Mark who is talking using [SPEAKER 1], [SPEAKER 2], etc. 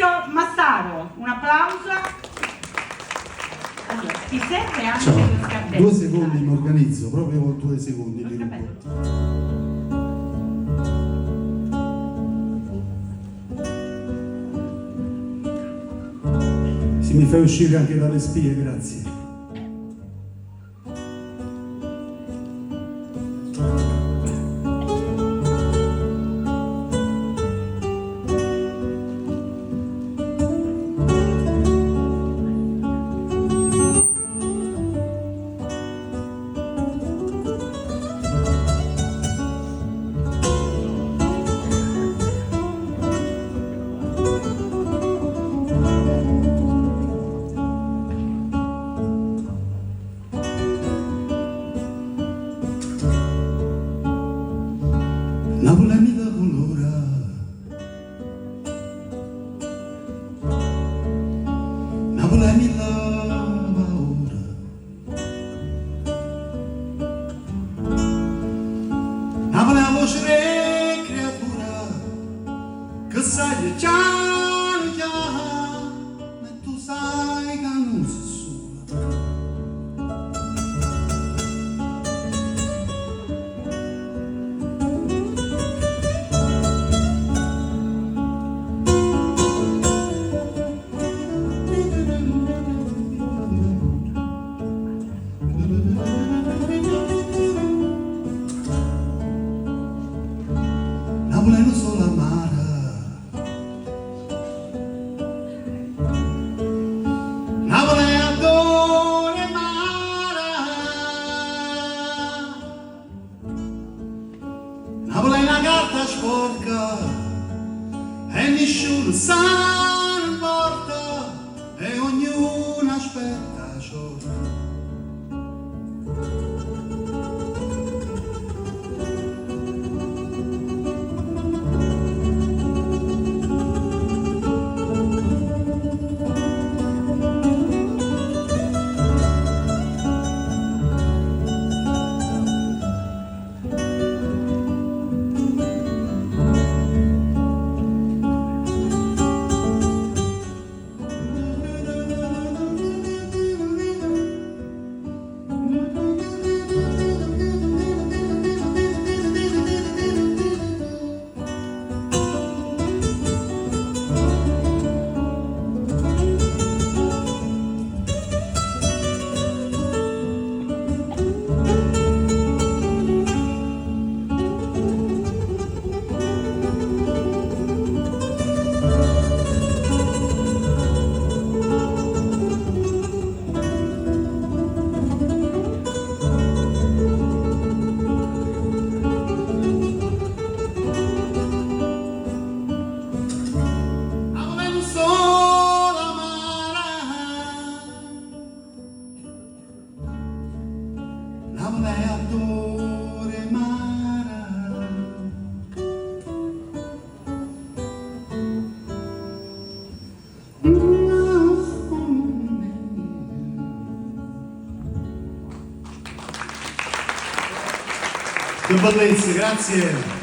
[SPEAKER 1] Maurizio Massaro, un applauso. Allora, ti serve anche
[SPEAKER 2] Ciao.
[SPEAKER 1] lo scarpetto?
[SPEAKER 2] 2 secondi mi organizzo, proprio con 2 secondi.
[SPEAKER 1] Lo scarpetto.
[SPEAKER 2] Se mi fai uscire anche dalle spie, grazie. Napoli mi dà colore, Napoli mi dà paura, Napoli è la voce delle creature che sai già, ma tu sai che non si sola. Napoli è una sola amara, Napoli è adore mare, Napoli è una carta sporca e nessuno sa non porta e ognuno aspetta ciò. Napoli adore mare, che bellezza, grazie.